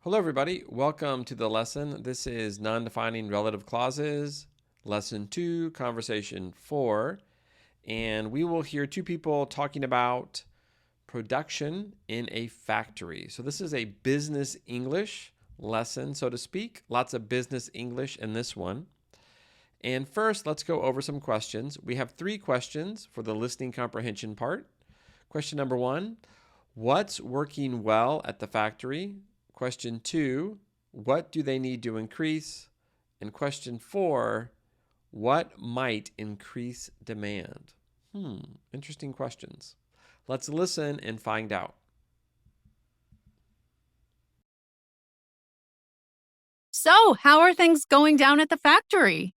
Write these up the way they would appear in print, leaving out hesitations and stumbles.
Hello, everybody. Welcome to the lesson. This is non-defining relative clauses, lesson 2, conversation 4. And we will hear two people talking about production in a factory. So this is a business English lesson, so to speak. Lots of business English in this one. And first, let's go over some questions. We have 3 questions for the listening comprehension part. Question number 1, what's working well at the factory? Question 2, what do they need to increase? And question 4, what might increase demand? Interesting questions. Let's listen and find out. So, how are things going down at the factory?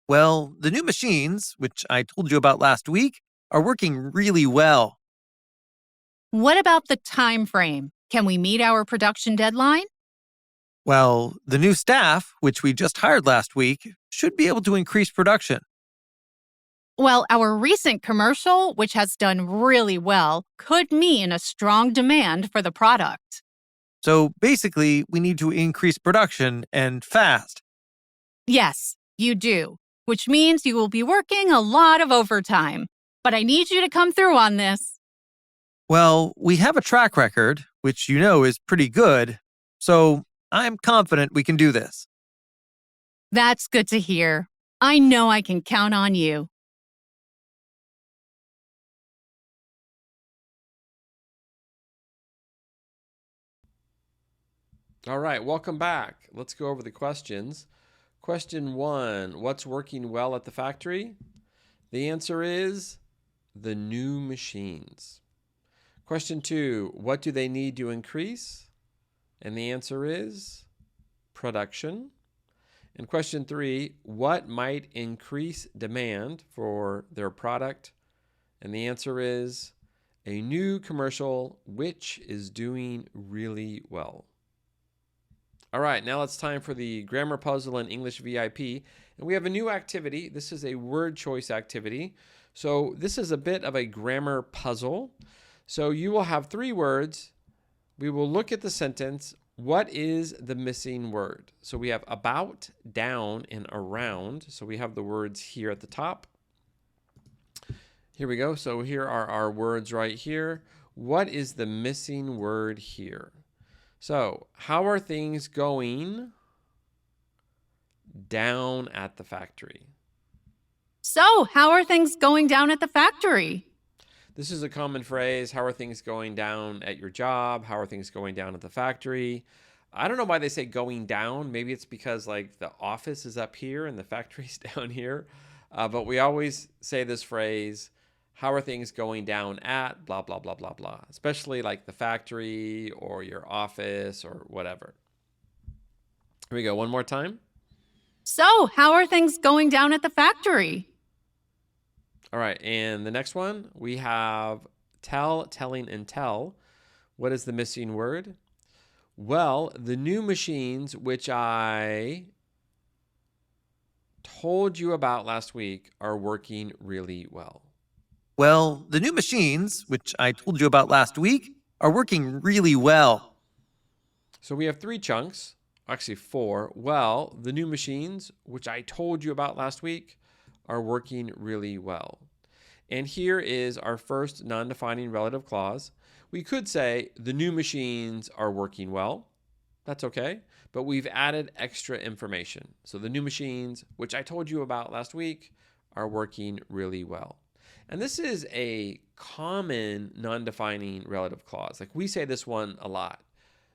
Well, the new machines, which I told you about last week, are working really well. What about the time frame? Can we meet our production deadline? Well, the new staff, which we just hired last week, should be able to increase production. Well, our recent commercial, which has done really well, could mean a strong demand for the product. So basically, we need to increase production and fast. Yes, you do, which means you will be working a lot of overtime. But I need you to come through on this. Well, we have a track record, which you know is pretty good, so I'm confident we can do this. That's good to hear. I know I can count on you. All right, welcome back. Let's go over the questions. Question 1, what's working well at the factory? The answer is the new machines. Question 2, what do they need to increase? And the answer is production. And question 3, what might increase demand for their product? And the answer is a new commercial which is doing really well. All right, now it's time for the grammar puzzle and English VIP. And we have a new activity. This is a word choice activity. So this is a bit of a grammar puzzle. So you will have 3 words. We will look at the sentence. What is the missing word? So we have about, down, and around. So we have the words here at the top. Here we go. So here are our words right here. What is the missing word here? So, how are things going down at the factory? So, how are things going down at the factory? This is a common phrase. How are things going down at your job? How are things going down at the factory? I don't know why they say going down. Maybe it's because like the office is up here and the factory's down here. But we always say this phrase, how are things going down at blah, blah, blah, blah, blah, especially like the factory or your office or whatever. Here we go. One more time. So, how are things going down at the factory? All right. And the next one, we have tell, telling, and tell. What is the missing word? Well, the new machines, which I told you about last week, are working really well. Well, the new machines, which I told you about last week, are working really well. So we have 3 chunks, actually 4. Well, the new machines, which I told you about last week, are working really well. And here is our first non-defining relative clause. We could say the new machines are working well. That's okay. But we've added extra information. So the new machines, which I told you about last week, are working really well. And this is a common non-defining relative clause. Like we say this one a lot.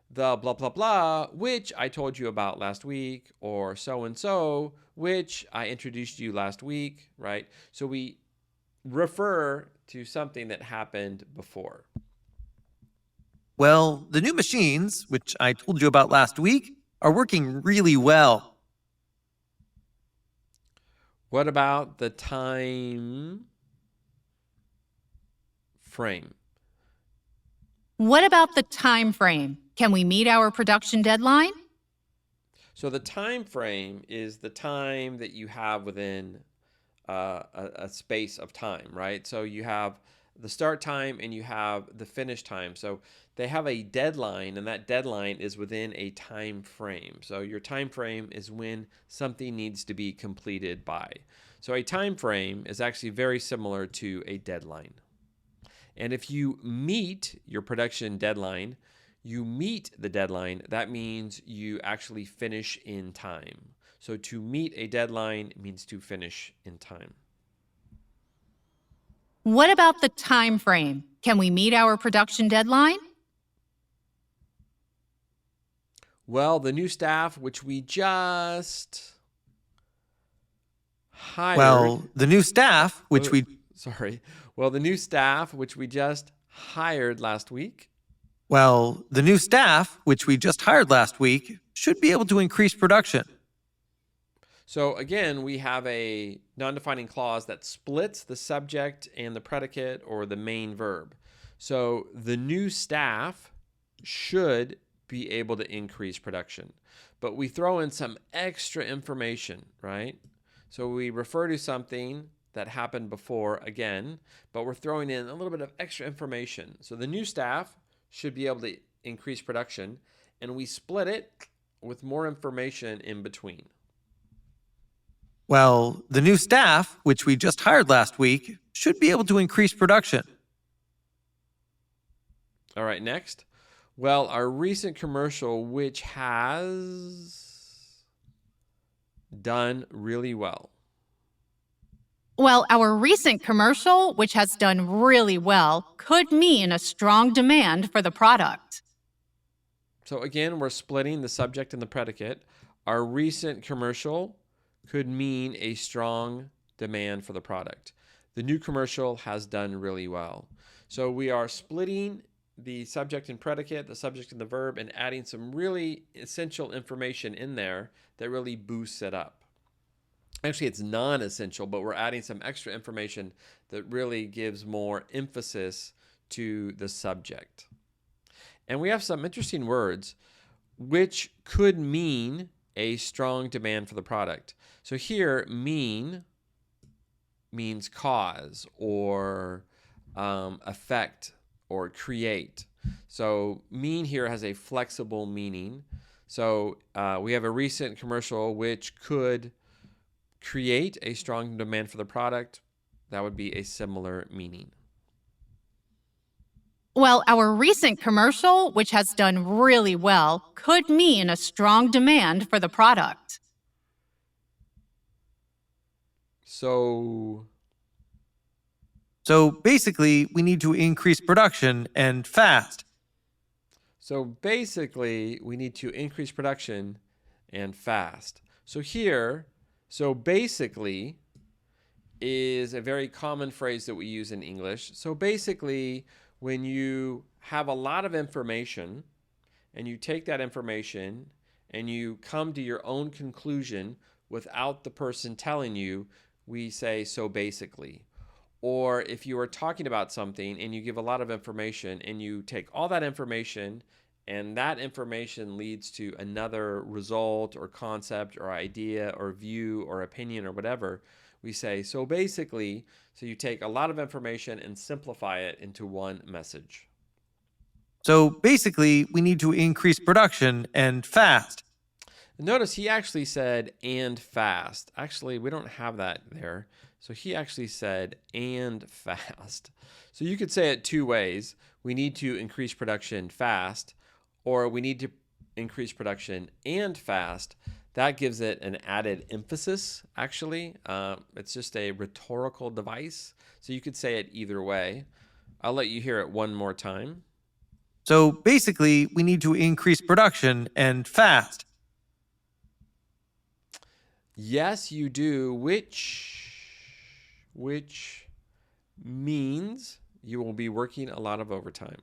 The blah, blah, blah, which I told you about last week, or so-and-so, which I introduced you last week, right? So we refer to something that happened before. Well, the new machines, which I told you about last week, are working really well. What about the time frame? What about the time frame? Can we meet our production deadline? So the time frame is the time that you have within a space of time, right? So you have the start time and you have the finish time. So they have a deadline, and that deadline is within a time frame. So your time frame is when something needs to be completed by. So a time frame is actually very similar to a deadline. And if you meet your production deadline, you meet the deadline, that means you actually finish in time. So to meet a deadline means to finish in time. What about the time frame? Can we meet our production deadline? Well, the new staff, which we just hired. Well, the new staff, which we just hired last week. Well, the new staff, which we just hired last week, should be able to increase production. So again, we have a non-defining clause that splits the subject and the predicate or the main verb. So the new staff should be able to increase production. But we throw in some extra information, right? So we refer to something that happened before again, but we're throwing in a little bit of extra information. So the new staff should be able to increase production, and we split it with more information in between. Well, the new staff, which we just hired last week, should be able to increase production. All right, next. Well, our recent commercial, which has done really well. Well, our recent commercial, which has done really well, could mean a strong demand for the product. So again, we're splitting the subject and the predicate. Our recent commercial could mean a strong demand for the product. The new commercial has done really well. So we are splitting the subject and predicate, the subject and the verb, and adding some really essential information in there that really boosts it up. Actually, it's non-essential, but we're adding some extra information that really gives more emphasis to the subject. And we have some interesting words which could mean a strong demand for the product. So here, mean means cause or affect or create. So mean here has a flexible meaning. So we have a recent commercial which could create a strong demand for the product. That would be a similar meaning. Well, our recent commercial, which has done really well, could mean a strong demand for the product. So basically, we need to increase production and fast. So basically, we need to increase production and fast. So here, so basically is a very common phrase that we use in English. So basically, when you have a lot of information and you take that information and you come to your own conclusion without the person telling you, we say so basically. Or if you are talking about something and you give a lot of information and you take all that information and that information leads to another result or concept or idea or view or opinion or whatever, we say so basically. So you take a lot of information and simplify it into one message. So basically, we need to increase production and fast. Notice he actually said and fast. Actually, we don't have that there. So he actually said and fast. So you could say it two ways. We need to increase production fast, or we need to increase production and fast. That gives it an added emphasis, actually. It's just a rhetorical device. So you could say it either way. I'll let you hear it one more time. So basically, we need to increase production and fast. Yes, you do, which means you will be working a lot of overtime.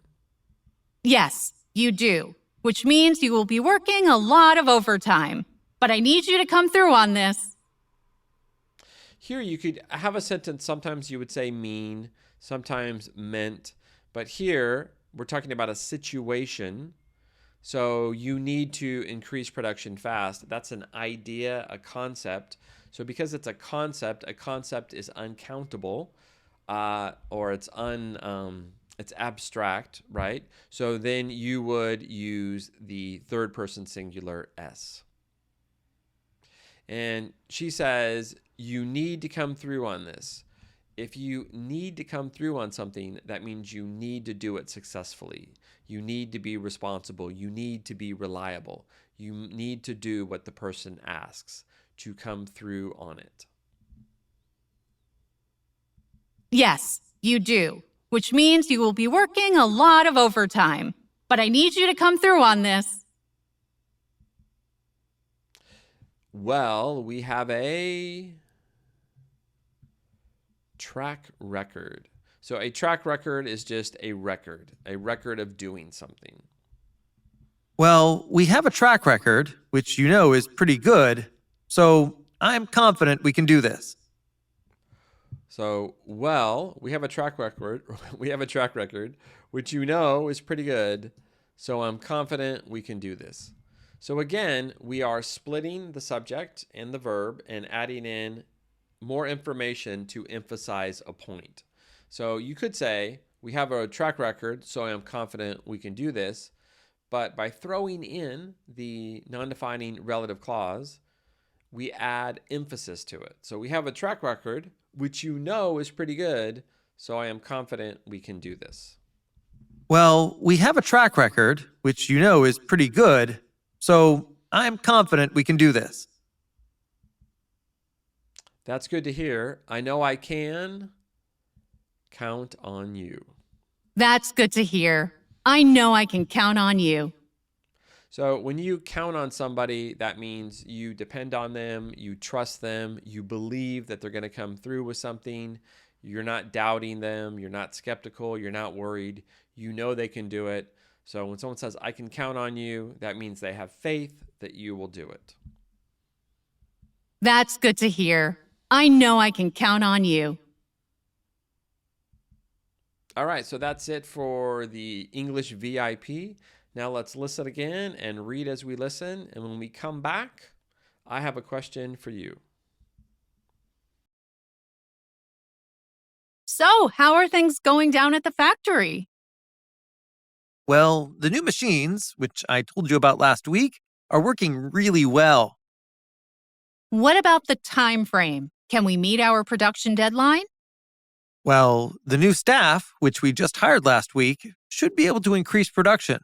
Yes, you do, which means you will be working a lot of overtime. But I need you to come through on this. Here you could have a sentence. Sometimes you would say mean, sometimes meant. But here we're talking about a situation. So you need to increase production fast. That's an idea, a concept. So because it's a concept is uncountable, or it's It's abstract, right? So then you would use the third person singular S. And she says, you need to come through on this. If you need to come through on something, that means you need to do it successfully. You need to be responsible. You need to be reliable. You need to do what the person asks to come through on it. Yes, you do, which means you will be working a lot of overtime. But I need you to come through on this. Well, we have a track record. So a track record is just a record of doing something. Well, we have a track record, which you know is pretty good, so I'm confident we can do this. So, well, we have a track record. We have a track record, which you know is pretty good, so I'm confident we can do this. So again, we are splitting the subject and the verb and adding in more information to emphasize a point. So you could say, we have a track record, so I'm confident we can do this. But by throwing in the non-defining relative clause, we add emphasis to it. So we have a track record, which you know is pretty good, so I am confident we can do this. Well, we have a track record, which you know is pretty good, so I'm confident we can do this. That's good to hear. I know I can count on you. That's good to hear. I know I can count on you. So when you count on somebody, that means you depend on them, you trust them, you believe that they're going to come through with something. You're not doubting them, you're not skeptical, you're not worried. You know they can do it. So when someone says, I can count on you, that means they have faith that you will do it. That's good to hear. I know I can count on you. All right, so that's it for the English VIP. Now let's listen again and read as we listen. And when we come back, I have a question for you. So, how are things going down at the factory? Well, the new machines, which I told you about last week, are working really well. What about the time frame? Can we meet our production deadline? Well, the new staff, which we just hired last week, should be able to increase production.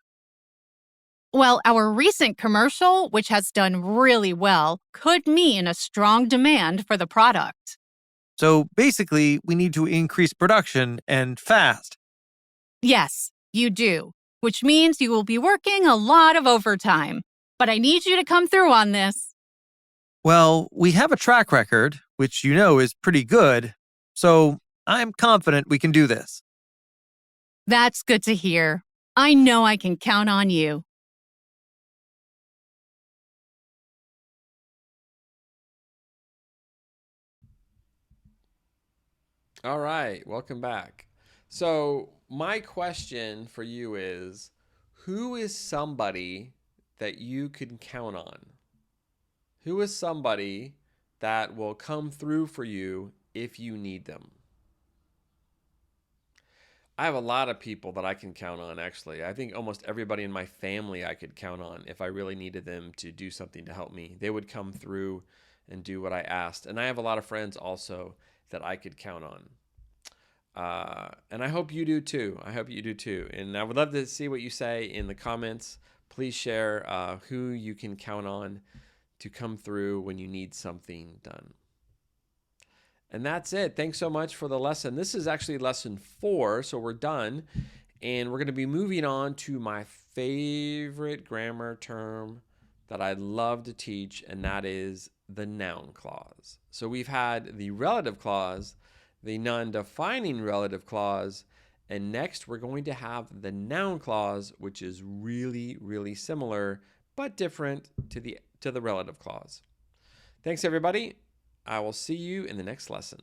Well, our recent commercial, which has done really well, could mean a strong demand for the product. So basically, we need to increase production and fast. Yes, you do, which means you will be working a lot of overtime. But I need you to come through on this. Well, we have a track record, which you know is pretty good, so I'm confident we can do this. That's good to hear. I know I can count on you. All right, welcome back. So my question for you is, who is somebody that you can count on? Who is somebody that will come through for you if you need them? I have a lot of people that I can count on, actually. I think almost everybody in my family I could count on if I really needed them to do something to help me. They would come through and do what I asked. And I have a lot of friends also that I could count on. And I hope you do too. I hope you do too. And I would love to see what you say in the comments. Please share who you can count on to come through when you need something done. And that's it. Thanks so much for the lesson. This is actually lesson 4, so we're done. And we're going to be moving on to my favorite grammar term that I love to teach, and that is the noun clause. So we've had the relative clause, the non-defining relative clause, and next we're going to have the noun clause, which is really, really similar but different to the relative clause. Thanks, everybody. I will see you in the next lesson.